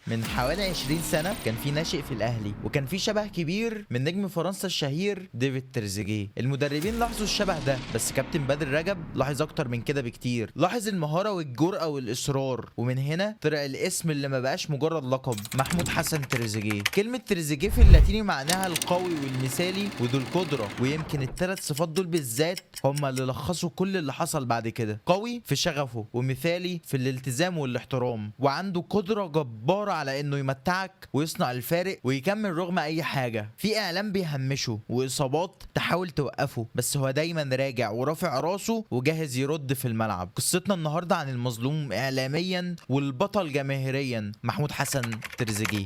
من حوالي 20 سنة كان في ناشئ في الأهلي وكان في شبه كبير من نجم فرنسا الشهير ديفيد تريزيجيه. المدربين لاحظوا الشبه ده، بس كابتن بدر رجب لاحظ أكتر من كده بكتير، لاحظ المهارة والجرأة والإصرار، ومن هنا طلع الاسم اللي ما بقاش مجرد لقب، محمود حسن تريزيجيه. كلمة تريزيجيه في اللاتيني معناها القوي والمثالي وذو القدرة، ويمكن الثلاث صفات دول بالذات هما اللي لخصوا كل اللي حصل بعد كده. قوي في شغفه، ومثالي في الالتزام والاحترام، وعنده قدرة جبارة على انه يمتعك ويصنع الفارق ويكمل رغم اي حاجة. في اعلام بيهمشه واصابات تحاول توقفه، بس هو دايما راجع ورافع راسه وجاهز يرد في الملعب. قصتنا النهاردة عن المظلوم اعلاميا والبطل جماهيريا، محمود حسن تريزيجيه.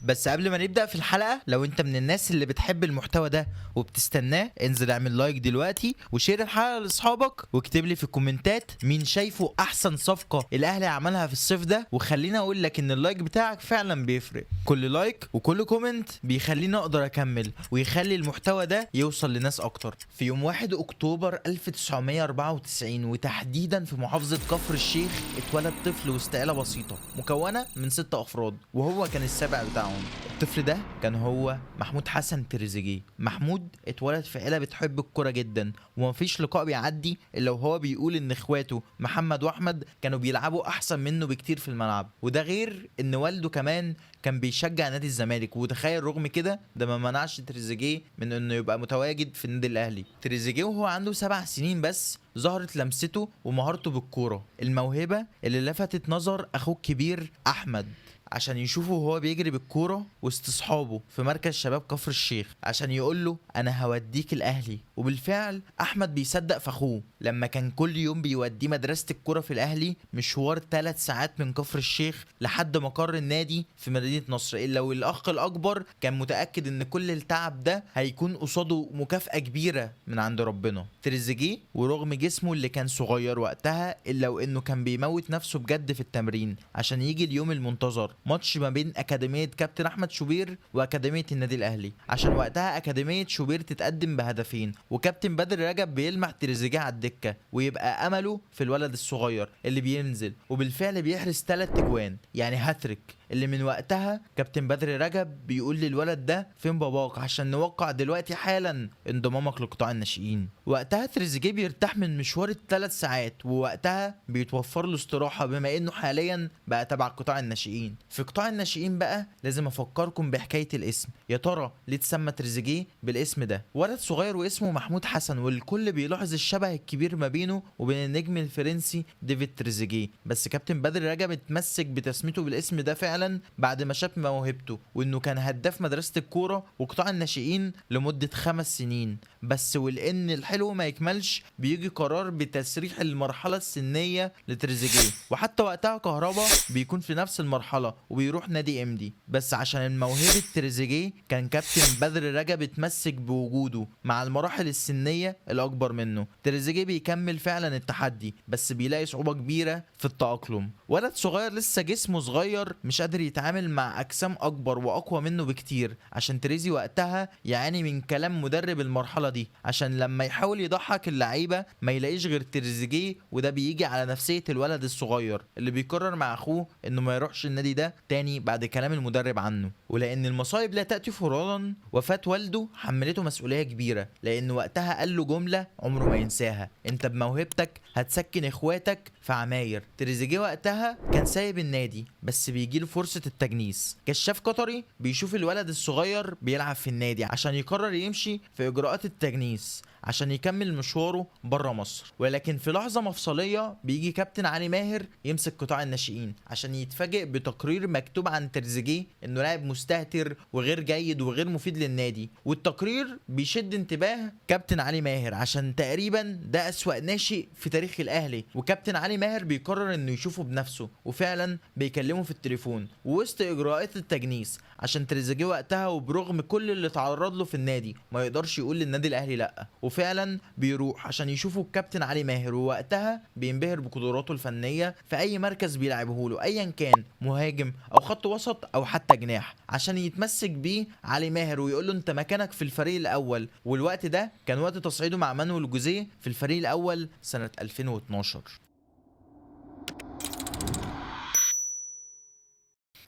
بس قبل ما نبدأ في الحلقة، لو انت من الناس اللي بتحب المحتوى ده وبتستناه، انزل اعمل لايك دلوقتي وشير الحلقة لاصحابك، واكتب لي في الكومنتات مين شايفه احسن صفقة الاهلي عملها في الصيف ده، وخليني اقول لك ان اللايك بتاعك فعلا بيفرق. كل لايك وكل كومنت بيخليني اقدر اكمل ويخلي المحتوى ده يوصل لناس اكتر. في يوم 1 اكتوبر 1994 وتحديدا في محافظة كفر الشيخ، اتولد طفل وسط عيلة بسيطة مكونة من 6 افراد، وهو كان السابع بتاعهم. الطفل ده كان هو محمود حسن تريزيجيه. محمود اتولد في عيله بتحب الكوره جدا، ومفيش لقاء بيعدي الا وهو بيقول ان اخواته محمد واحمد كانوا بيلعبوا احسن منه بكتير في الملعب، وده غير ان والده كمان كان بيشجع نادي الزمالك. وتخيل رغم كده ده ما منعش تريزيجيه من انه يبقى متواجد في النادي الاهلي. تريزيجيه وهو عنده 7 سنين بس ظهرت لمسته ومهارته بالكوره، الموهبه اللي لفتت نظر اخوه الكبير احمد عشان يشوفه وهو بيجري بالكوره وسط اصحابه في مركز شباب كفر الشيخ عشان يقول له انا هوديك الاهلي. وبالفعل احمد بيصدق في اخوه لما كان كل يوم بيوديه مدرسه الكوره في الاهلي، مشوار 3 ساعات من كفر الشيخ لحد مقر النادي في مدينه نصر، الا والاخ الاكبر كان متاكد ان كل التعب ده هيكون قصاده مكافاه كبيره من عند ربنا. تريزيجيه ورغم جسمه اللي كان صغير وقتها، الا وانه كان بيموت نفسه بجد في التمرين عشان يجي اليوم المنتظر، ماتش ما بين اكاديميه كابتن احمد شوبير واكاديميه النادي الاهلي، عشان وقتها اكاديميه شوبير تتقدم بهدفين، وكابتن بدر رجب بيلمح تريزيجيه على الدكه ويبقى امله في الولد الصغير اللي بينزل، وبالفعل بيحرز 3 اجوان يعني هاتريك، اللي من وقتها كابتن بدر رجب بيقول للولد ده فين باباك عشان نوقع دلوقتي حالا انضمامك لقطاع الناشئين. وقتها تريزيجيه بيرتاح من مشوار ال3 ساعات، ووقتها بيتوفر له استراحه بما انه حاليا بقى تبع قطاع الناشئين. في قطاع الناشئين بقى لازم افكركم بحكايه الاسم. يا ترى ليه اتسمى تريزيجيه بالاسم ده؟ ولد صغير واسمه محمود حسن، والكل بيلاحظ الشبه الكبير ما بينه وبين النجم الفرنسي ديفيد تريزيجيه، بس كابتن بدر رجب اتمسك بتسميته بالاسم ده فعلا بعد ما شاف موهبته وانه كان هداف مدرسه الكوره وقطاع الناشئين لمده 5 سنين بس. ولان الحلو ما يكملش بيجي قرار بتسريح المرحله السنيه لتريزيجيه، وحتى وقتها كهربا بيكون في نفس المرحله وبيروح نادي امدي، بس عشان موهبه تريزيجيه كان كابتن بدر رجب اتمسك بوجوده مع المراحل السنيه الاكبر منه. تريزيجيه بيكمل فعلا التحدي بس بيلاقي صعوبه كبيره في التاقلم. ولد صغير لسه جسمه صغير مش قادر يتعامل مع اجسام اكبر واقوى منه بكتير، عشان تريزي وقتها يعاني من كلام مدرب المرحله دي عشان لما يحاول يضحك اللعيبه ما يلاقيش غير تريزيجيه، وده بيجي على نفسيه الولد الصغير اللي بيقرر مع اخوه انه ما يروحش النادي ده تاني بعد كلام المدرب عنه. ولان المصايب لا تاتي فرادا، وفاه والده حملته مسؤوليه كبيره، لان وقتها قال له جمله عمره ما ينساها: انت بموهبتك هتسكن اخواتك في عماير. تريزيجيه وقتها كان سايب النادي بس بيجيله فرصه التجنيس. كشاف قطري بيشوف الولد الصغير بيلعب في النادي عشان يقرر يمشي في اجراءات التجنيس عشان يكمل مشواره بره مصر. ولكن في لحظه مفصليه بيجي كابتن علي ماهر يمسك قطاع الناشئين عشان يتفاجئ بتقرير مكتوب عن تريزيجيه انه لاعب مستهتر وغير جيد وغير مفيد للنادي. والتقرير بيشد انتباه كابتن علي ماهر عشان تقريبا ده اسوأ ناشئ في تاريخ الاهلي، وكابتن علي ماهر بيقرر انه يشوفه بنفسه، وفعلا بيكلمه في التليفون ووسط اجراءات التجنيس عشان تريزيجيه وقتها وبرغم كل اللي تعرض له في النادي ما يقدرش يقول للنادي الاهلي لا، وفعلا بيروح عشان يشوفه الكابتن علي ماهر، ووقتها بينبهر بقدراته الفنيه في اي مركز بيلعبه له ايا كان، مهاجم او خط وسط او حتى جناح، عشان يتمسك بيه علي ماهر ويقول له انت مكانك في الفريق الاول. والوقت ده كان وقت تصعيده مع مانويل جوزيه في الفريق الاول سنه 2012.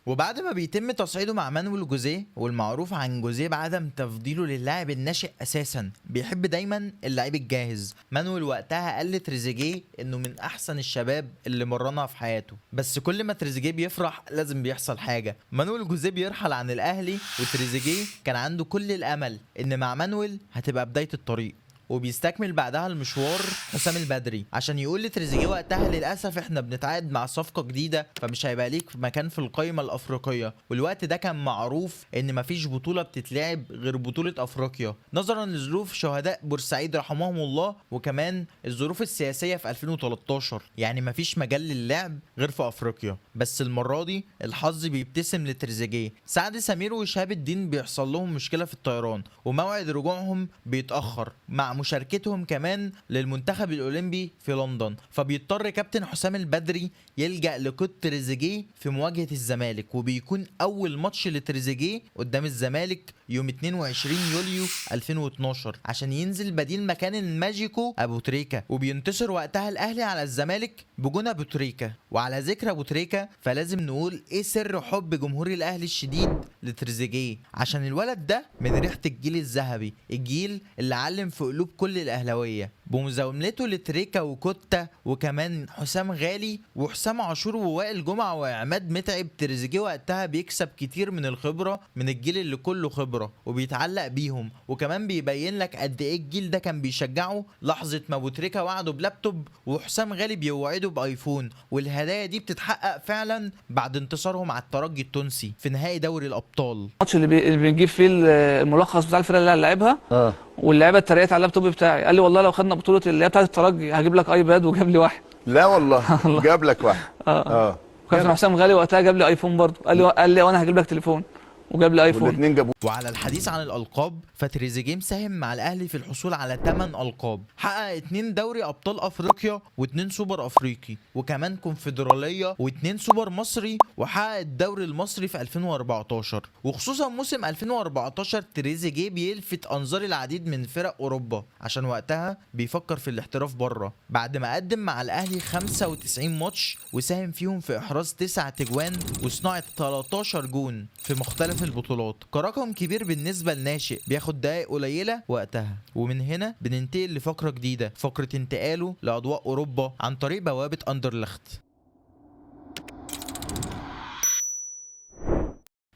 وبعد ما بيتم تصعيده مع مانويل جوزيه، والمعروف عن جوزيه بعدم تفضيله للاعب الناشئ اساسا، بيحب دايما اللعيب الجاهز. مانويل وقتها قال لتريزيجيه انه من احسن الشباب اللي مرنها في حياته، بس كل ما تريزيجيه بيفرح لازم بيحصل حاجه. مانويل جوزيه بيرحل عن الاهلي، وتريزيجيه كان عنده كل الامل ان مع مانويل هتبقى بدايه الطريق، وبيستكمل بعدها المشوار حسام البدري عشان يقول لتريزيجيه وقتها للاسف احنا بنتعاقد مع صفقه جديده، فمش هيبقى ليك مكان في القائمه الافريقيه. والوقت ده كان معروف ان مفيش بطوله بتتلعب غير بطوله افريقيا، نظرا لظروف شهداء بورسعيد رحمهم الله، وكمان الظروف السياسيه في 2013، يعني مفيش مجال للعب غير في افريقيا. بس المره دي الحظ بيبتسم لتريزيجيه. سعد سمير وشهاب الدين بيحصل لهم مشكله في الطيران، وموعد رجوعهم بيتاخر مع مشاركتهم كمان للمنتخب الاولمبي في لندن، فبيضطر كابتن حسام البدري يلجأ لقود تريزيجيه في مواجهة الزمالك، وبيكون اول ماتش لتريزيجيه قدام الزمالك يوم 22 يوليو 2012 عشان ينزل بديل مكان الماجيكو ابو تريكة، وبينتصر وقتها الاهلي على الزمالك بجون ابو تريكة. وعلى ذكر ابو تريكة فلازم نقول ايه سر حب جمهور الاهلي الشديد لتريزيجيه، عشان الولد ده من ريحة الجيل الذهبي، الجيل اللي علم في قلوب كل الاهلاويه بمزاولته لتريكا وكوتا وكمان حسام غالي وحسام عاشور ووائل جمعه وعماد متعب. تريزيجيه وقتها بيكسب كتير من الخبره من الجيل اللي كله خبره وبيتعلق بيهم، وكمان بيبين لك قد ايه الجيل ده كان بيشجعه لحظه ما ابو تريكه وعده بلابتوب وحسام غالي بيوعده بايفون. والهدايا دي بتتحقق فعلا بعد انتصارهم على الترجي التونسي في نهائي دوري الابطال. الماتش اللي بنجيب فيه الملخص بتاع الفرقه اللي هنلعبها، واللعيبه اتريقت على اللابتوب بتاعي، قال لي والله لو خدنا بطوله اللي هي بتاعه الترجي هجيب لك ايباد، وجاب لي واحد. لا والله جاب لك واحد. وكابتن حسام غالي وقتها جاب لي ايفون برضه، قال لي وانا هجيب لك تليفون، وجاب لي ايفون. والاثنين جابوا. وعلى الحديث عن الالقاب، فتريزيجيه مساهم مع الاهلي في الحصول على 8 القاب، حقق 2 دوري ابطال افريقيا و2 سوبر افريقي وكمان كونفدراليه و2 سوبر مصري، وحقق الدوري المصري في 2014. وخصوصا موسم 2014 تريزيجيه بيلفت انظار العديد من فرق اوروبا عشان وقتها بيفكر في الاحتراف بره، بعد ما قدم مع الاهلي 95 ماتش وساهم فيهم في احراز 9 تجوان وصناعه 13 جون في مختلف البطولات، كرقم كبير بالنسبه لناشئ بياخد دقايق قليله وقتها. ومن هنا بننتقل لفقره جديده، فقره انتقاله لاضواء اوروبا عن طريق بوابه اندرلخت.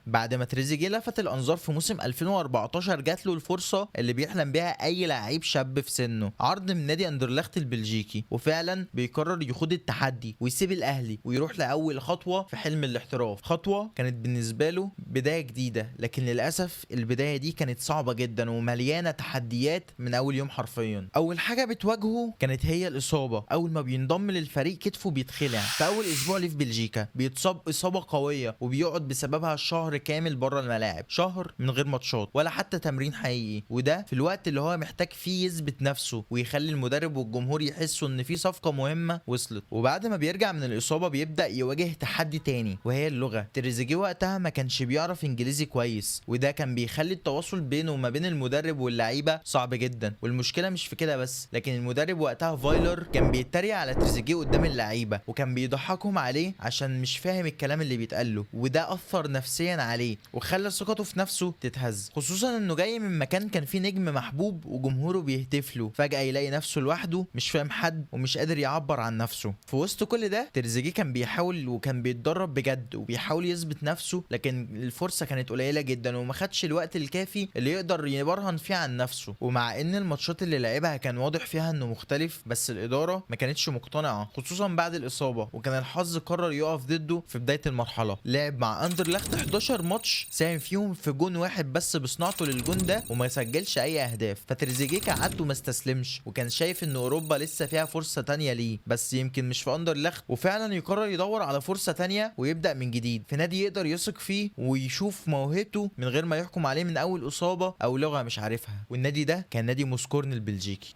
بعد ما تريزيجيه لفت الانظار في موسم 2014 جات له الفرصه اللي بيحلم بيها اي لعيب شاب في سنه، عرض من نادي اندرلخت البلجيكي، وفعلا بيقرر يخوض التحدي ويسيب الاهلي ويروح لاول خطوه في حلم الاحتراف. خطوه كانت بالنسبه له بدايه جديده، لكن للاسف البدايه دي كانت صعبه جدا ومليانه تحديات من اول يوم حرفيا. اول حاجه بتواجهه كانت هي الاصابه، اول ما بينضم للفريق كتفه بيتخلع في اول اسبوع ليه في بلجيكا، بيتصاب اصابه قويه وبيقعد بسببها الشهر كامل بره الملاعب، شهر من غير ماتشات ولا حتى تمرين حقيقي، وده في الوقت اللي هو محتاج فيه يثبت نفسه ويخلي المدرب والجمهور يحسوا ان في صفقه مهمه وصلت. وبعد ما بيرجع من الاصابه بيبدا يواجه تحدي تاني وهي اللغه. تريزيجيه وقتها ما كانش بيعرف انجليزي كويس، وده كان بيخلي التواصل بينه وما بين المدرب واللعيبه صعب جدا. والمشكله مش في كده بس، لكن المدرب وقتها فايلر كان بيتريق على تريزيجيه قدام اللعيبه وكان بيضحكهم عليه عشان مش فاهم الكلام اللي بيتقال له، وده اثر نفسيا عليه وخلى ثقته في نفسه تتهز، خصوصا انه جاي من مكان كان فيه نجم محبوب وجمهوره بيهتف له، فجأة يلاقي نفسه لوحده مش فاهم حد ومش قادر يعبر عن نفسه. في وسط كل ده تريزيجيه كان بيحاول وكان بيتدرب بجد وبيحاول يثبت نفسه، لكن الفرصة كانت قليلة جدا وما خدش الوقت الكافي اللي يقدر يبرهن فيه عن نفسه. ومع ان الماتشات اللي لعبها كان واضح فيها انه مختلف، بس الإدارة ما كانتش مقتنعة خصوصا بعد الإصابة، وكان الحظ قرر يقف ضده في بداية المرحلة. لعب مع اندرلخت 11 ماتش ساهم فيهم في جون واحد بس بصناعته للجون ده وما سجلش اي اهداف، فتريزيجيه كعادته ما استسلمش وكان شايف ان اوروبا لسه فيها فرصه تانية ليه، بس يمكن مش في اندرلخت، وفعلا يقرر يدور على فرصه تانية ويبدا من جديد في نادي يقدر يثق فيه ويشوف موهبته من غير ما يحكم عليه من اول اصابه او لغه مش عارفها، والنادي ده كان نادي موسكورن البلجيكي.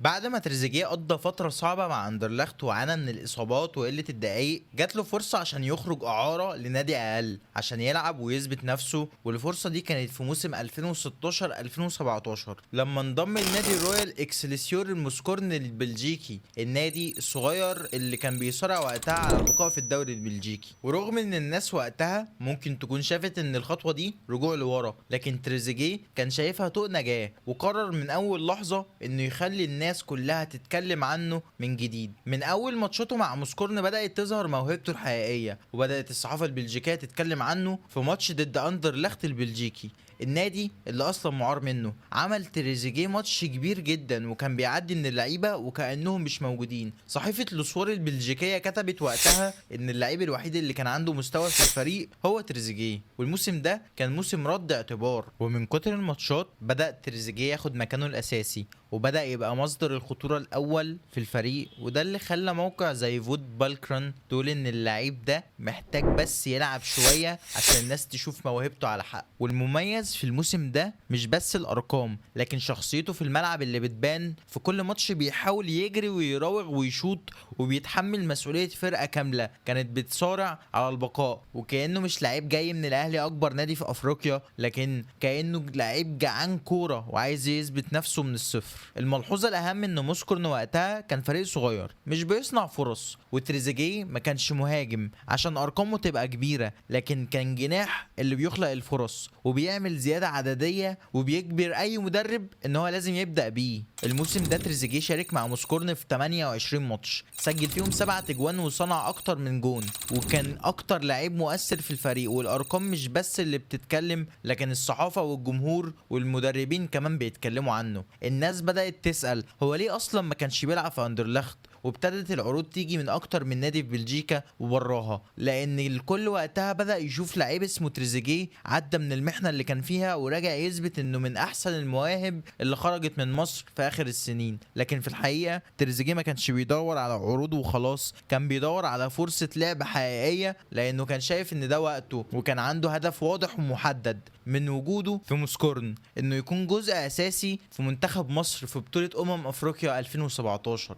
بعد ما تريزيجيه قضى فترة صعبة مع اندرلخت وعانى من الإصابات وقلة الدقايق، جات له فرصة عشان يخرج إعارة لنادي أقل عشان يلعب ويثبت نفسه، والفرصة دي كانت في موسم 2016-2017 لما انضم لنادي رويال إكسلسيور الموسكورن البلجيكي، النادي الصغير اللي كان بيصارع وقتها على البقاء في الدوري البلجيكي. ورغم ان الناس وقتها ممكن تكون شافت ان الخطوة دي رجوع لورا، لكن تريزيجيه كان شايفها طوق نجاة، وقرر من أول لحظة انه يخلي الناس كلها تتكلم عنه من جديد. من اول ماتشاته مع موسكورن بدأت تظهر موهبته الحقيقية، وبدأت الصحافة البلجيكية تتكلم عنه في ماتش ضد اندرلخت البلجيكي، النادي اللي اصلا معار منه. عمل تريزيجيه ماتش كبير جدا وكان بيعدي من اللعيبه وكانهم مش موجودين. صحيفه لوسوار البلجيكيه كتبت وقتها ان اللعيب الوحيد اللي كان عنده مستوى في الفريق هو تريزيجيه، والموسم ده كان موسم رد اعتبار. ومن كتر الماتشات بدا تريزيجيه ياخد مكانه الاساسي، وبدا يبقى مصدر الخطوره الاول في الفريق، وده اللي خلى موقع زي فود بالكران تقول ان اللعيب ده محتاج بس يلعب شويه عشان الناس تشوف موهبته على حق. والمميز في الموسم ده مش بس الارقام، لكن شخصيته في الملعب اللي بتبان في كل ماتش. بيحاول يجري ويراوغ ويشوط، وبيتحمل مسؤولية فرقة كاملة كانت بتصارع على البقاء، وكأنه مش لعيب جاي من الاهلي اكبر نادي في افريقيا، لكن كأنه لعيب جعان كورة وعايز يثبت نفسه من الصفر. الملحوظة الاهم ان موسكورن وقتها كان فريق صغير مش بيصنع فرص، وتريزيجيه ما كانش مهاجم عشان ارقامه تبقى كبيرة، لكن كان جناح اللي بيخلق الفرص وبيعمل زيادة عددية وبيجبر اي مدرب ان هو لازم يبدأ بيه. الموسم ده تريزيجيه شارك مع موسكورن في 28 ماتش، سجل فيهم 7 تجوان وصنع اكتر من جون، وكان اكتر لعيب مؤثر في الفريق. والارقام مش بس اللي بتتكلم، لكن الصحافة والجمهور والمدربين كمان بيتكلموا عنه. الناس بدأت تسأل هو ليه اصلا ما كانش بيلعب في اندرلخت، وابتدت العروض تيجي من اكتر من نادي في بلجيكا وبراها، لان الكل وقتها بدأ يشوف لعيب اسمه تريزيجيه عدى من المحنة اللي كان فيها ورجع يثبت انه من احسن المواهب اللي خرجت من مصر في اخر السنين. لكن في الحقيقة تريزيجيه ما كانش بيدور على عروض وخلاص، كان بيدور على فرصة لعب حقيقية، لانه كان شايف ان ده وقته، وكان عنده هدف واضح ومحدد من وجوده في موسكورن، انه يكون جزء اساسي في منتخب مصر في بطولة افريقيا 2017.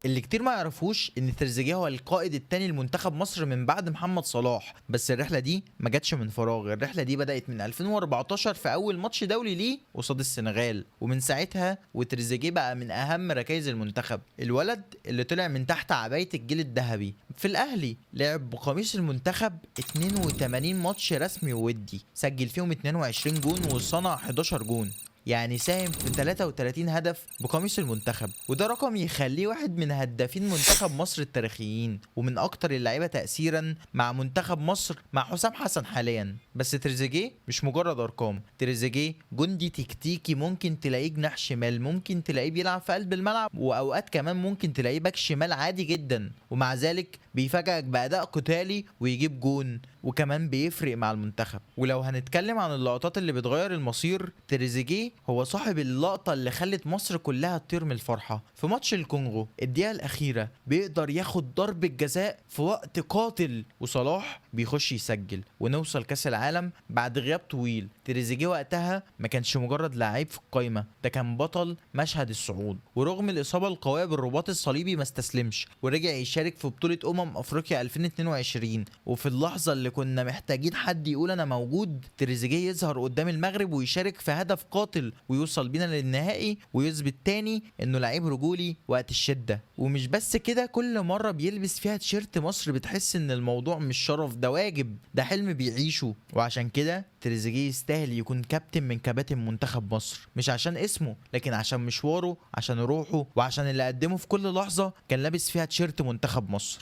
اللي كتير ما يعرفوش ان تريزيجيه هو القائد التاني لمنتخب مصر من بعد محمد صلاح، بس الرحله دي ما جاتش من فراغ. الرحله دي بدات من 2014 في اول ماتش دولي ليه قصاد السنغال، ومن ساعتها وتريزيجيه بقى من اهم ركائز المنتخب. الولد اللي طلع من تحت عبايه الجيل الذهبي في الاهلي، لعب بقميص المنتخب 82 ماتش رسمي وودي، سجل فيهم 22 جون وصنع 11 جون، يعني ساهم في 33 هدف بقميص المنتخب، وده رقم يخليه واحد من هدافين منتخب مصر التاريخيين، ومن اكتر اللعيبه تاثيرا مع منتخب مصر مع حسام حسن حاليا. بس تريزيجيه مش مجرد ارقام، تريزيجيه جندي تكتيكي، ممكن تلاقيه جناح شمال، ممكن تلاقيه بيلعب في قلب الملعب، واوقات كمان ممكن تلاقيه باك شمال عادي جدا، ومع ذلك بيفاجئك باداء قتالي ويجيب جون، وكمان بيفرق مع المنتخب. ولو هنتكلم عن اللقطات اللي بتغير المصير، تريزيجيه هو صاحب اللقطة اللي خلت مصر كلها تطير من الفرحة في ماتش الكونغو. الدقيقة الأخيرة بيقدر ياخد ضربة جزاء في وقت قاتل، وصلاح بيخش يسجل، ونوصل كأس العالم بعد غياب طويل. تريزيجيه وقتها ما كانش مجرد لاعب في القايمة، ده كان بطل مشهد الصعود، ورغم الإصابة القوية بالرباط الصليبي ما استسلمش ورجع يشارك في بطولة أفريقيا 2022. وفي اللحظة اللي كنا محتاجين حد يقول أنا موجود، تريزيجيه يظهر قدام المغرب ويشارك في هدف قاتل ويوصل بينا للنهائي، ويثبت تاني انه لعيب رجولي وقت الشدة. ومش بس كده، كل مرة بيلبس فيها تيشيرت مصر بتحس ان الموضوع مش شرف، ده واجب، ده حلم بيعيشه. وعشان كده تريزيجيه يستاهل يكون كابتن من كباتن منتخب مصر، مش عشان اسمه، لكن عشان مشواره، عشان روحه، وعشان اللي قدمه في كل لحظة كان لابس فيها تيشيرت منتخب مصر.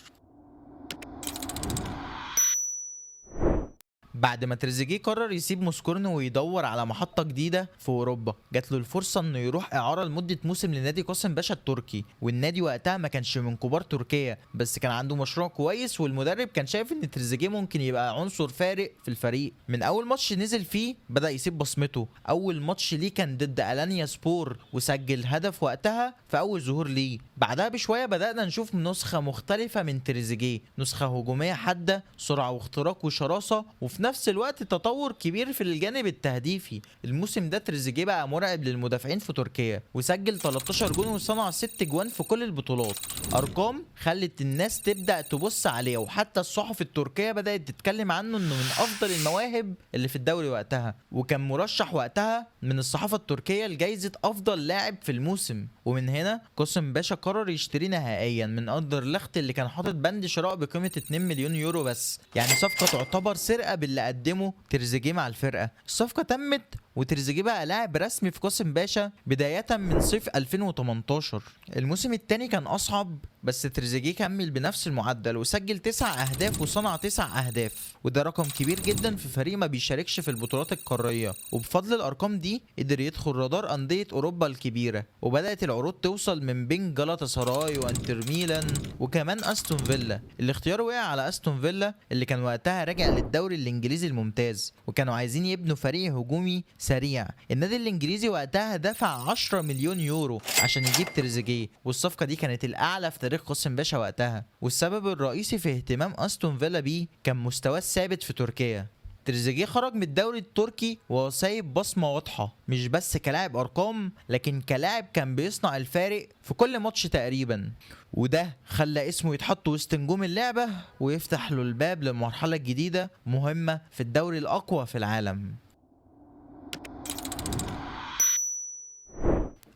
بعد ما تريزيجيه قرر يسيب موسكورن ويدور على محطة جديدة في أوروبا، جات له الفرصة إنه يروح إعارة لمدة موسم لنادي قاسم باشا التركي، والنادي وقتها ما كانش من كبار تركيا، بس كان عنده مشروع كويس، والمدرب كان شايف إن تريزيجيه ممكن يبقى عنصر فارق في الفريق. من أول ماتش نزل فيه بدأ يسيب بصمته. أول ماتش ليه كان ضد ألانيا سبور، وسجل هدف وقتها في أول ظهور ليه. بعدها بشوية بدأنا نشوف نسخة مختلفة من تريزيجيه، نسخة هجومية حادة، سرعة واختراق وشراسة، وفي نفس الوقت تطور كبير في الجانب التهديفي. الموسم ده تريزيجيه بقى مرعب للمدافعين في تركيا، وسجل 13 جون وصنع 6 جوان في كل البطولات. ارقام خلت الناس تبدا تبص عليه، وحتى الصحف التركيه بدات تتكلم عنه انه من افضل المواهب اللي في الدوري وقتها، وكان مرشح وقتها من الصحافه التركيه لجائزه افضل لاعب في الموسم. ومن هنا قاسم باشا قرر يشتريه نهائيا من اندرلخت اللي كان حاطط بند شراء بقيمه 2 مليون يورو بس. يعني صفقه تعتبر سرقه باللي قدمه تريزيجيه مع الفرقه. الصفقه تمت وتريزيجيه بقى لاعب رسمي في قاسم باشا بداية من صيف 2018. الموسم الثاني كان أصعب، بس تريزيجيه كمل بنفس المعدل وسجل 9 أهداف وصنع 9 أهداف، وده رقم كبير جدا في فريق ما بيشاركش في البطولات القارية. وبفضل الأرقام دي قدر يدخل رادار أندية أوروبا الكبيرة، وبدأت العروض توصل من بين جالاتا سراي وانتر ميلان وكمان أستون فيلا. الاختيار وقع على أستون فيلا اللي كان وقتها راجع للدوري الإنجليزي الممتاز، وكانوا عايزين يبنوا فريق هجومي سريع. النادي الانجليزي وقتها دفع 10 مليون يورو عشان يجيب تريزيجيه، والصفقه دي كانت الاعلى في تاريخ قاسم باشا وقتها. والسبب الرئيسي في اهتمام استون فيلا بيه كان مستواه الثابت في تركيا. تريزيجيه خرج من الدوري التركي وهو سايب بصمه واضحه، مش بس كلاعب ارقام لكن كلاعب كان بيصنع الفارق في كل ماتش تقريبا، وده خلى اسمه يتحط وسط نجوم اللعبه ويفتح له الباب لمرحله جديده مهمه في الدوري الاقوى في العالم.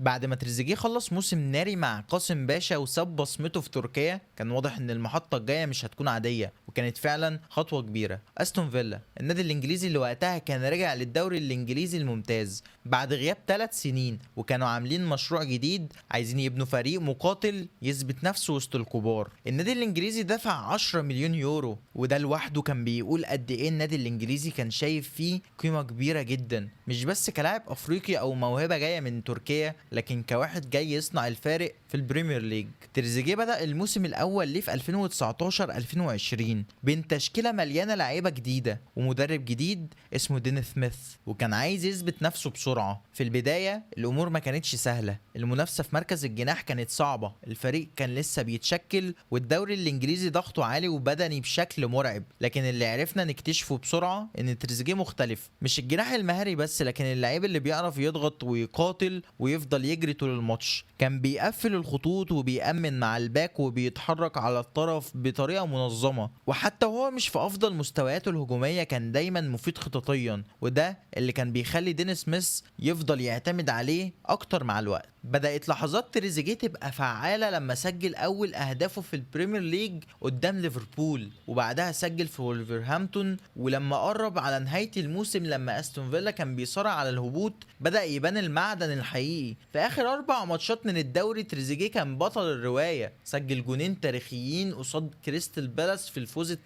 بعد ما تريزيجيه خلص موسم ناري مع قاسم باشا وساب بصمته في تركيا، كان واضح ان المحطة الجاية مش هتكون عادية، وكانت فعلا خطوة كبيرة. استون فيلا النادي الانجليزي اللي وقتها كان راجع للدوري الانجليزي الممتاز بعد غياب 3 سنين، وكانوا عاملين مشروع جديد، عايزين يبنوا فريق مقاتل يثبت نفسه وسط الكبار. النادي الانجليزي دفع 10 مليون يورو، وده لوحده كان بيقول قد ايه النادي الانجليزي كان شايف فيه قيمة كبيرة جدا، مش بس كلاعب افريقي او موهبة جاية من تركيا، لكن كواحد جاي يصنع الفارق في البريمير ليج. تريزيجيه بدأ الموسم الأول ليه في 2019-2020 بين تشكيلة مليانة لعيبة جديدة ومدرب جديد اسمه دين سميث، وكان عايز يثبت نفسه بسرعة. في البداية الأمور ما كانتش سهلة، المنافسة في مركز الجناح كانت صعبة، الفريق كان لسه بيتشكل والدوري الإنجليزي ضغطه عالي وبدني بشكل مرعب. لكن اللي عرفنا نكتشفه بسرعة إن تريزيجيه مختلف، مش الجناح المهاري بس، لكن اللعيب اللي بيعرف يضغط ويقاتل ويفضل يجري طول الماتش. كان بيقفل الخطوط وبيأمن مع الباك وبيتحرك على الطرف بطريقة منظمة، وحتى وهو مش في أفضل مستوياته الهجومية كان دايما مفيد خططيا، وده اللي كان بيخلي دين سميث يفضل يعتمد عليه أكتر مع الوقت. بدأت لحظات تريزيجيه تبقى فعالة لما سجل أول أهدافه في البريمير ليج قدام ليفربول، وبعدها سجل في وولفرهامبتون. ولما قرب على نهاية الموسم لما أستون فيلا كان بيصارع على الهبوط، بدأ يبان المعدن الحقيقي. في آخر 4 ماتشات من الدوري تريزيجيه كان بطل الرواية، سجل جونين تاريخيين قصاد كريستال بالاس في الفوز 2-0،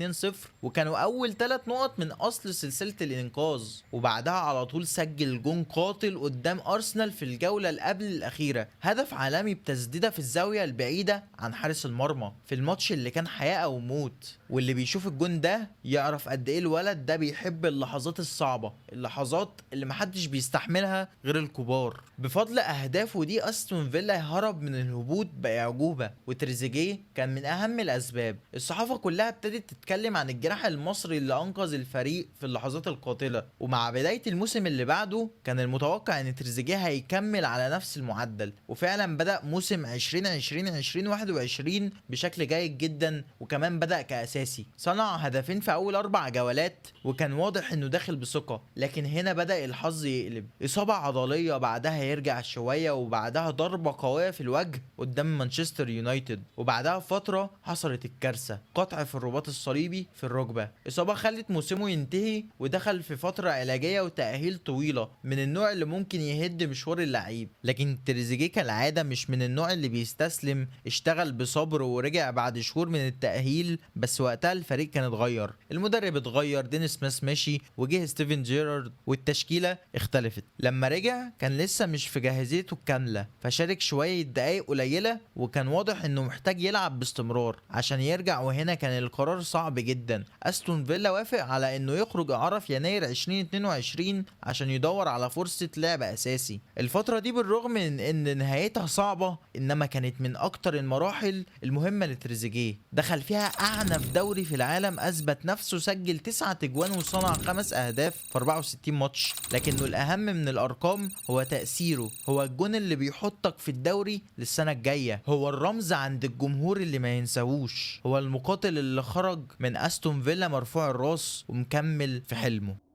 وكانوا أول 3 نقط من أصل سلسلة الإنقاذ. وبعدها على طول سجل جون قاتل قدام أرسنال في الجولة اللي قبل الأخيرة، هدف عالمي بتسديدة في الزاوية البعيدة عن حارس المرمى في الماتش اللي كان حياة أو موت. واللي بيشوف الجون ده يعرف قد ايه الولد ده بيحب اللحظات الصعبة، اللحظات اللي محدش بيستحملها غير الكبار. بفضل أهدافه دي أستون فيلا هرب من الهبوط بأعجوبة، وتريزيجيه كان من أهم الأسباب. الصحافة كلها ابتدت تتكلم عن الجناح المصري اللي أنقذ الفريق في اللحظات القاتلة. ومع بداية الموسم اللي بعده كان المتوقع ان تريزيجيه هيكمل على نفس المعدل، وفعلا بدأ موسم 2020-2021 بشكل جيد جدا، وكمان بدأ كأساسي، صنع هدفين في أول 4 جولات وكان واضح انه داخل بثقة. لكن هنا بدأ الحظ يقلب، إصابة عضلية بعدها يرجع شوية، وبعدها ضربة قوية في الوجه قدام مانشستر يونايتد، وبعدها فترة حصلت الكارثة، قطع في الرباط الصليبي في الركبة. إصابة خلت موسمه ينتهي ودخل في فترة علاجية وتأهيل طويلة من النوع اللي ممكن يهد مشوار اللعيب. لكن تريزيجيه كالعادة مش من النوع اللي بيستسلم، اشتغل بصبر ورجع بعد شهور من التأهيل. بس وقتها الفريق كان اتغير، المدرب اتغير، دين سميث مشي وجه ستيفن جيرارد والتشكيلة اختلفت. لما رجع كان لسه مش في جاهزيته الكاملة، فشارك شوية دقايق قليلة، وكان واضح انه محتاج يلعب باستمرار عشان يرجع. وهنا كان القرار صعب جدا، استون فيلا وافق على انه يخرج اعاره في يناير 2022 عشان يدور على فرصة لعب اساسي. الفترة دي بالرغم من ان ان نهايتها صعبة، انما كانت من اكتر المراحل المهمة لتريزيجيه. دخل فيها اعنف دوري في العالم، اثبت نفسه، سجل 9 تجوان وصنع 5 اهداف في 64 ماتش. لكنه الاهم من الارقام هو تأثيره، هو الجون اللي بيحطك في الدوري للسنة الجاية، هو الرمز عند الجمهور اللي ما ينساهوش، هو المقاتل اللي خرج من استون فيلا مرفوع الراس ومكمل في حلمه.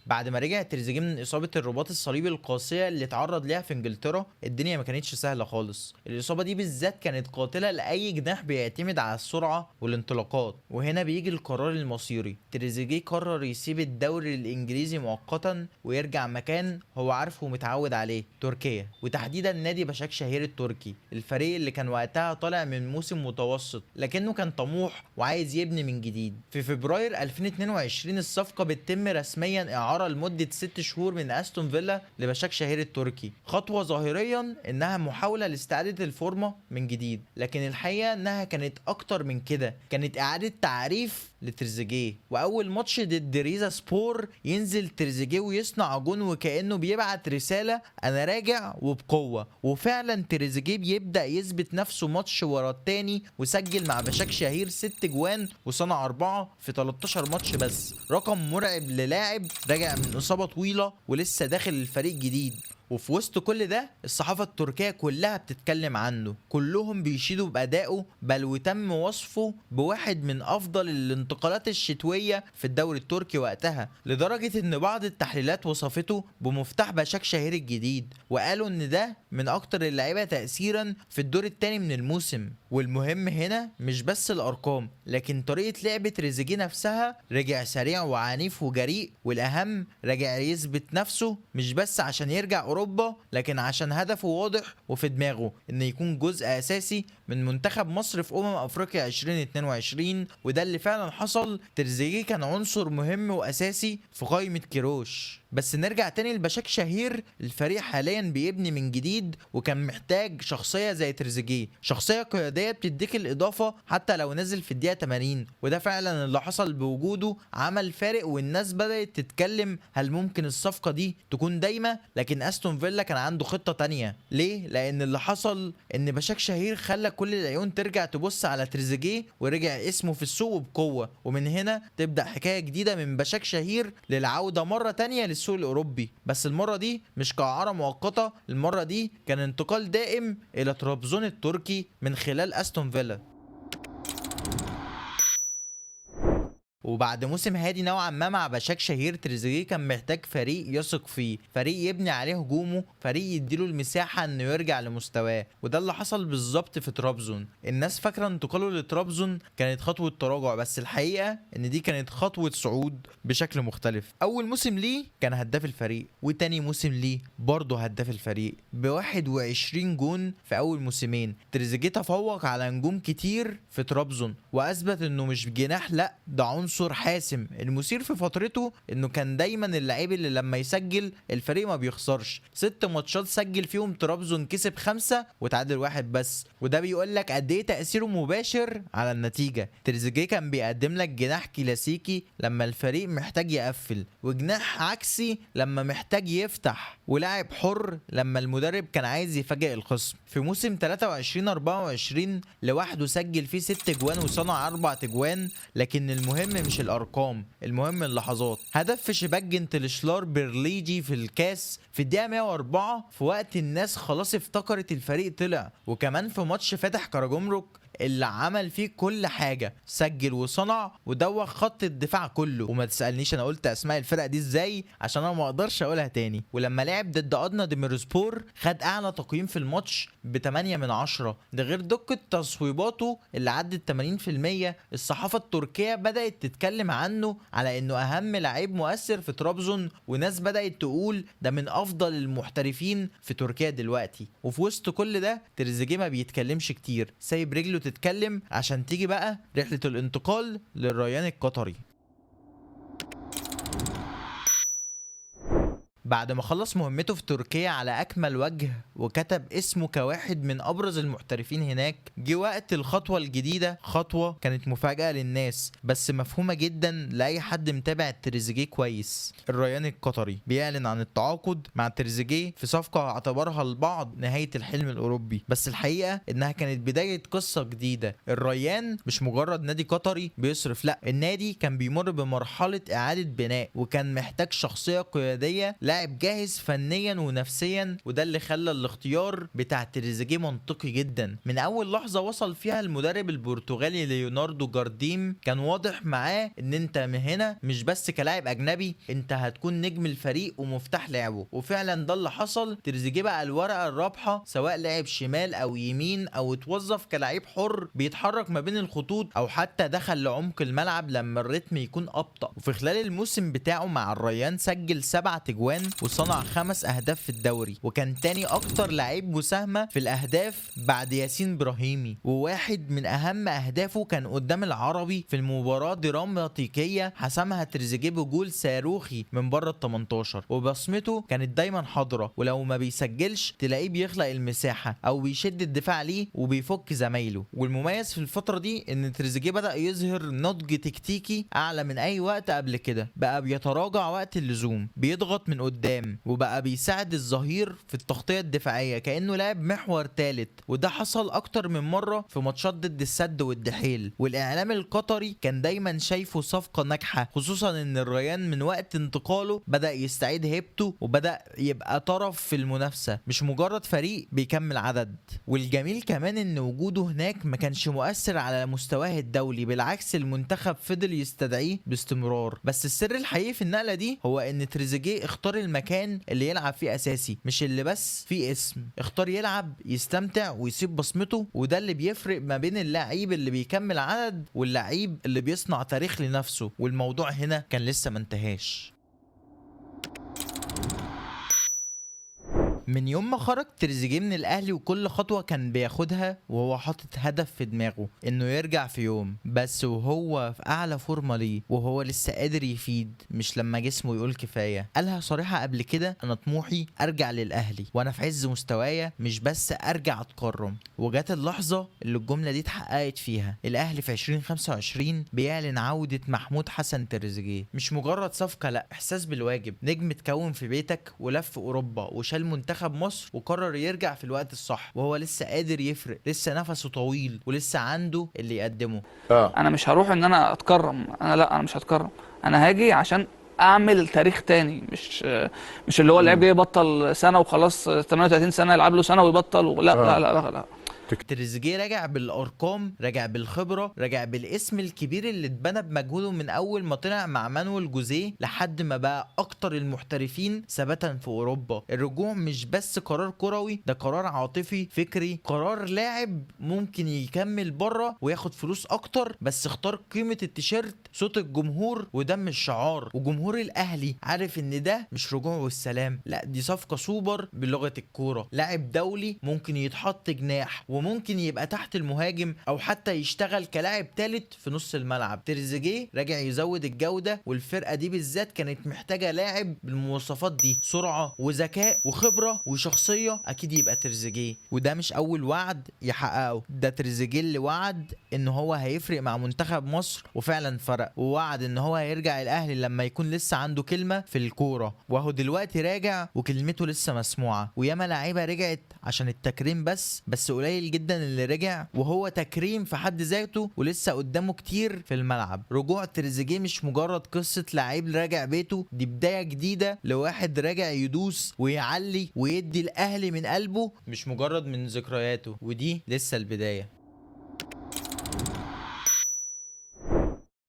بعد ما رجع تريزيجيه من اصابه الرباط الصليبي القاسيه اللي اتعرض ليها في انجلترا، الدنيا ما كانتش سهله خالص. الاصابه دي بالذات كانت قاتله لاي جناح بيعتمد على السرعه والانطلاقات. وهنا بيجي القرار المصيري، تريزيجيه قرر يسيب الدوري الانجليزي مؤقتا ويرجع مكان هو عارفه ومتعود عليه، تركيا، وتحديدا نادي بشكشهير التركي، الفريق اللي كان وقتها طالع من موسم متوسط لكنه كان طموح وعايز يبني من جديد. في فبراير 2022 الصفقه بتتم رسميا اعاره لمدة 6 شهور من استون فيلا لبشكشهير التركي. خطوة ظاهريا انها محاولة لاستعادة الفورمة من جديد، لكن الحقيقة انها كانت اكتر من كده، كانت اعادة تعريف لتريزيجيه. واول ماتش ضد ريزا سبور ينزل تريزيجيه ويصنع جون وكأنه بيبعت رسالة انا راجع وبقوة. وفعلا تريزيجيه بيبدأ يثبت نفسه ماتش ورا التاني، وسجل مع بشكشهير 6 جوان وصنع 4 في 13 ماتش بس، رقم مرعب للاعب راجع من إصابة طويلة ولسه داخل الفريق جديد. وفي وسط كل ده الصحافة التركية كلها بتتكلم عنه، كلهم بيشيدوا بأدائه، بل وتم وصفه بواحد من أفضل الانتقالات الشتوية في الدوري التركي وقتها، لدرجة إن بعض التحليلات وصفته بمفتاح بشكشهير الجديد، وقالوا إن ده من أكتر اللعيبة تأثيرا في الدور الثاني من الموسم. والمهم هنا مش بس الأرقام، لكن طريقة لعبة تريزيجيه نفسها، رجع سريع وعنيف وجريء، والأهم رجع يثبت نفسه مش بس عشان يرجع أوروبا، لكن عشان هدفه واضح وفي دماغه إنه يكون جزء أساسي من منتخب مصر في أفريقيا 2022. وده اللي فعلا حصل، تريزيجيه كان عنصر مهم وأساسي في قائمة كيروش. بس نرجع تاني لبشكشهير، الفريق حاليا بيبني من جديد، وكان محتاج شخصية زي تريزيجيه، شخصية قيادية بتديك الإضافة حتى لو نزل في الدقيقة 80. وده فعلا اللي حصل بوجوده، عمل فارق، والناس بدأت تتكلم هل ممكن الصفقة دي تكون دايمة. لكن استون فيلا كان عنده خطة تانية. ليه؟ لأن اللي حصل إن بشكشهير خلى كل العيون ترجع تبص على تريزيجيه، ورجع اسمه في السوق بقوة. ومن هنا تبدأ حكاية جديدة من بشكشهير للعودة مرة تانية للسوق الأوروبي، بس المرة دي مش كإعارة مؤقتة، المرة دي كان انتقال دائم إلى طرابزون التركي من خلال استون فيلا. وبعد موسم هادي نوعا ما مع بشكشهير، تريزيجيه كان محتاج فريق يثق فيه، فريق يبني عليه هجومه، فريق يديله المساحه انه يرجع لمستواه. وده اللي حصل بالظبط في طرابزون. الناس فاكره انتقاله لطرابزون كانت خطوه تراجع، بس الحقيقه ان دي كانت خطوه صعود بشكل مختلف. اول موسم ليه كان هداف الفريق، وتاني موسم ليه برضه هداف الفريق ب 21 جون في اول موسمين. تريزيجيه تفوق على نجوم كتير في طرابزون، واثبت انه مش جناح، لا ده عنصر حاسم. المثير في فترته انه كان دايما اللعيب اللي لما يسجل الفريق ما بيخسرش. 6 ماتشات سجل فيهم طرابزون كسب 5 وتعادل 1 بس، وده بيقول لك قد ايه تاثيره مباشر على النتيجه. تريزيجيه كان بيقدم لك جناح كلاسيكي لما الفريق محتاج يقفل، وجناح عكسي لما محتاج يفتح، ولاعب حر لما المدرب كان عايز يفاجئ الخصم. في موسم 23-24 لوحده سجل فيه 6 جوان وصنع 4 تجوان. لكن المهم مش الارقام، المهم اللحظات. هدف في شباك جنتلشلار برليجي في الكاس في الدقيقه 104 في وقت الناس خلاص افتكرت الفريق طلع. وكمان في ماتش فاتح كراجومروك اللي عمل فيه كل حاجة، سجل وصنع ودوخ خط الدفاع كله. وما تسألنيش انا قلت اسماء الفرق دي ازاي عشان انا ما اقدرش اقولها تاني. ولما لعب ضد ادنا ديميرسبور خد اعلى تقييم في الماتش ب8/10، ده غير دقة تصويباته اللي عدت 80%. الصحافة التركية بدأت تتكلم عنه على انه اهم لعيب مؤثر في طرابزون، وناس بدأت تقول ده من افضل المحترفين في تركيا دلوقتي. وفي وسط كل ده تريزيجيه ما بيتكلمش كتير، سايب رجله تتكلم عشان تيجي بقى رحلة الانتقال للريان القطري. بعد ما خلص مهمته في تركيا على أكمل وجه وكتب اسمه كواحد من ابرز المحترفين هناك. جه وقت الخطوه الجديده، خطوه كانت مفاجاه للناس بس مفهومه جدا لاي حد متابع تريزيجيه كويس. الريان القطري بيعلن عن التعاقد مع تريزيجيه في صفقه اعتبرها البعض نهايه الحلم الاوروبي، بس الحقيقه انها كانت بدايه قصه جديده. الريان مش مجرد نادي قطري بيصرف، لا، النادي كان بيمر بمرحله اعاده بناء وكان محتاج شخصيه قياديه، لاعب جاهز فنيا ونفسيا، وده اللي خلى الاختيار بتاع تريزيجيه منطقي جدا. من اول لحظه وصل فيها المدرب البرتغالي ليوناردو جارديم كان واضح معاه ان انت من هنا مش بس كلاعب اجنبي، انت هتكون نجم الفريق ومفتاح لعبه. وفعلا ده اللي حصل. تريزيجيه بقى الورقه الرابحه، سواء لعب شمال او يمين او اتوظف كلاعب حر بيتحرك ما بين الخطوط او حتى دخل لعمق الملعب لما الريتم يكون ابطأ. وفي خلال الموسم بتاعه مع الريان سجل 7 تجوان وصنع 5 اهداف في الدوري، وكان تاني اكتر لعيب مساهمه في الاهداف بعد ياسين ابراهيمي. وواحد من اهم اهدافه كان قدام العربي في المباراه دراماتيكيه حسمها تريزيجيه بجول صاروخي من بره ال 18، وبصمته كانت دايما حاضره، ولو ما بيسجلش تلاقيه بيخلق المساحه او بيشد الدفاع ليه وبيفك زمايله. والمميز في الفتره دي ان تريزيجيه بدا يظهر نضج تكتيكي اعلى من اي وقت قبل كده، بقى بيتراجع وقت اللزوم، بيضغط من قدام، وبقى بيساعد الظهير في التغطيه الدفاعيه كانه لاعب محور ثالث. وده حصل اكتر من مره في ماتشات ضد السد والدحيل. والاعلام القطري كان دايما شايفه صفقه ناجحه، خصوصا ان الريان من وقت انتقاله بدا يستعيد هيبته وبدا يبقى طرف في المنافسه، مش مجرد فريق بيكمل عدد. والجميل كمان ان وجوده هناك ما كانش مؤثر على مستواه الدولي، بالعكس المنتخب فضل يستدعيه باستمرار. بس السر الحقيقي في النقله دي هو ان تريزيجيه اختار المكان اللي يلعب فيه اساسي، مش اللي بس فيه اسم. اختار يلعب يستمتع ويسيب بصمته، وده اللي بيفرق ما بين اللعيب اللي بيكمل عدد واللعيب اللي بيصنع تاريخ لنفسه. والموضوع هنا كان لسه ما انتهاش. من يوم ما خرج تريزيجيه من الاهلي وكل خطوه كان بياخدها وهو حاطط هدف في دماغه انه يرجع في يوم، بس وهو في اعلى فورمه ليه وهو لسه قادر يفيد، مش لما جسمه يقول كفايه. قالها صريحه قبل كده: انا طموحي ارجع للاهلي وانا في عز مستوايا، مش بس ارجع اتكرم. وجات اللحظه اللي الجمله دي اتحققت فيها. الاهلي في 2025 بيعلن عوده محمود حسن تريزيجيه، مش مجرد صفقه، لا، احساس بالواجب. نجم اتكون في بيتك ولف اوروبا وشال منتخب مصر وقرر يرجع في الوقت الصح، وهو لسه قادر يفرق، لسه نفسه طويل ولسه عنده اللي يقدمه. انا مش هروح ان انا اتكرم، انا مش هتكرم، انا هاجي عشان اعمل تاريخ تاني. مش اللي هو اللعيب جاي يبطل سنه وخلاص 38 سنه يلعب له سنه ويبطل لا لا لا لا, لا. تريزيجيه راجع بالارقام، راجع بالخبره، راجع بالاسم الكبير اللي اتبنى بمجهوده من اول ما طلع مع مانويل جوزيه لحد ما بقى اكتر المحترفين ثباتا في اوروبا. الرجوع مش بس قرار كروي، ده قرار عاطفي فكري، قرار لاعب ممكن يكمل بره وياخد فلوس اكتر، بس اختار قيمه التيشيرت، صوت الجمهور ودم الشعار. وجمهور الاهلي عارف ان ده مش رجوع والسلام، لا، دي صفقه سوبر بلغه الكوره. لاعب دولي ممكن يتحط جناح وممكن يبقى تحت المهاجم او حتى يشتغل كلاعب ثالث في نص الملعب. تريزيجيه راجع يزود الجوده، والفرقه دي بالذات كانت محتاجه لاعب بالمواصفات دي: سرعه وذكاء وخبره وشخصيه. اكيد يبقى تريزيجيه. وده مش اول وعد يحققه، ده تريزيجيه اللي وعد ان هو هيفرق مع منتخب مصر وفعلا فرق، ووعد ان هو هيرجع الاهلي لما يكون لسه عنده كلمه في الكوره. وهو دلوقتي راجع وكلمته لسه مسموعه. وياما لعيبه رجعت عشان التكريم بس قليل جدا اللي رجع وهو تكريم في حد ذاته، ولسه قدامه كتير في الملعب. رجوع تريزيجيه مش مجرد قصه لعيب راجع بيته، دي بدايه جديده لواحد راجع يدوس ويعلي ويدي الاهلي من قلبه، مش مجرد من ذكرياته. ودي لسه البدايه.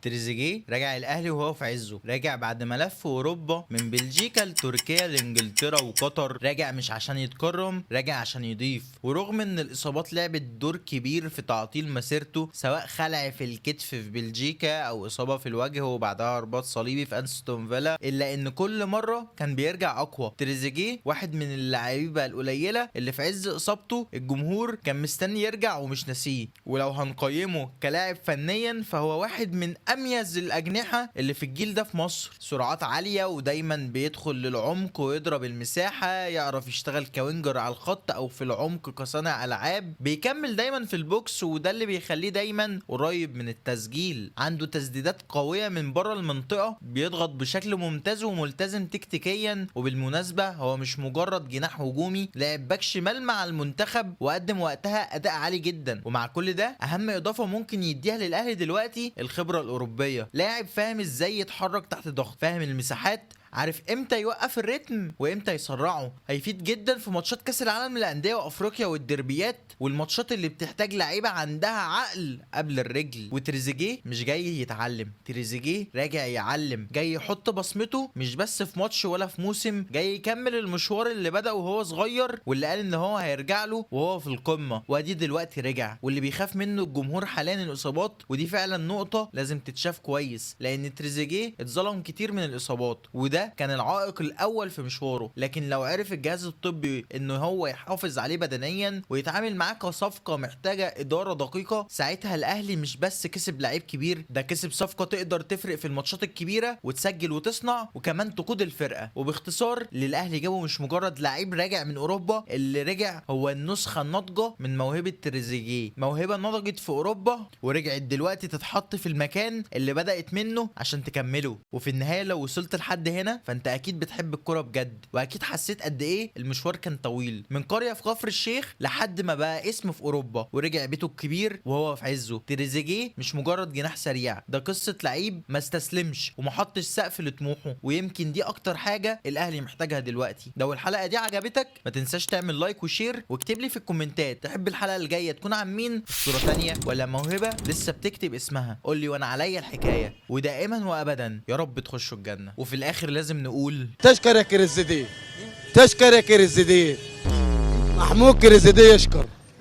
تريزيجيه راجع الاهلي وهو في عزه، راجع بعد ما لف اوروبا من بلجيكا لتركيا لانجلترا وقطر. راجع مش عشان يتكرم، راجع عشان يضيف. ورغم ان الاصابات لعبت دور كبير في تعطيل مسيرته، سواء خلع في الكتف في بلجيكا او اصابه في الوجه وبعدها رباط صليبي في انستون فيلا، الا ان كل مره كان بيرجع اقوى. تريزيجيه واحد من اللعيبه القليله اللي في عز اصابته الجمهور كان مستني يرجع ومش ناسيه. ولو هنقيمه كلاعب فنيا فهو واحد من اميز الاجنحه اللي في الجيل ده في مصر، سرعات عاليه ودايما بيدخل للعمق ويضرب المساحه، يعرف يشتغل كوينجر على الخط او في العمق كصانع العاب، بيكمل دايما في البوكس وده اللي بيخليه دايما قريب من التسجيل. عنده تسديدات قويه من بره المنطقه، بيضغط بشكل ممتاز وملتزم تكتيكيا. وبالمناسبه هو مش مجرد جناح هجومي، لعب باك شمال مع المنتخب وقدم وقتها اداء عالي جدا. ومع كل ده اهم اضافه ممكن يديها للاهلي دلوقتي الخبره الاوروبيه. لاعب فاهم ازاي يتحرك تحت ضغط، فاهم المساحات، عارف امتى يوقف الريتم وامتى يسرعه. هيفيد جدا في ماتشات كاس العالم للانديه وافريقيا والدربيات والماتشات اللي بتحتاج لعيبه عندها عقل قبل الرجل. وتريزيجيه مش جاي يتعلم، تريزيجيه راجع يعلم، جاي يحط بصمته مش بس في ماتش ولا في موسم، جاي يكمل المشوار اللي بدأ وهو صغير واللي قال ان هو هيرجع له وهو في القمه، وادي دلوقتي رجع. واللي بيخاف منه الجمهور حاليا الاصابات، ودي فعلا نقطه لازم تتشاف كويس، لان تريزيجيه اتظلم كتير من الاصابات وده كان العائق الاول في مشواره. لكن لو عرف الجهاز الطبي انه هو يحافظ عليه بدنيا ويتعامل معاه كصفقه محتاجه اداره دقيقه، ساعتها الاهلي مش بس كسب لعيب كبير، ده كسب صفقه تقدر تفرق في الماتشات الكبيره وتسجل وتصنع وكمان تقود الفرقه. وباختصار اللي الاهلي جابه مش مجرد لعيب راجع من اوروبا، اللي رجع هو النسخه الناضجه من موهبه تريزيجيه، موهبه نضجت في اوروبا ورجعت دلوقتي تتحط في المكان اللي بدات منه عشان تكمله. وفي النهايه لو وصلت لحد هنا فانت اكيد بتحب الكوره بجد، واكيد حسيت قد ايه المشوار كان طويل، من قريه في كفر الشيخ لحد ما بقى اسم في اوروبا ورجع بيته الكبير وهو في عزه. تريزيجيه مش مجرد جناح سريع، ده قصه لعيب ما استسلمش وما حطش سقف لطموحه، ويمكن دي اكتر حاجه الاهلي محتاجها دلوقتي. لو الحلقه دي عجبتك ما تنساش تعمل لايك وشير، واكتب لي في الكومنتات تحب الحلقه الجايه تكون عن مين، صوره ثانيه ولا موهبه لسه بتكتب اسمها، قول لي وانا عليا الحكايه. ودائما وابدا يا رب تخشوا الجنه. وفي الاخر لازم نقول تشكر يا كريزيدي، تشكر يا كريزيدي، محمود كريزيدي يشكر.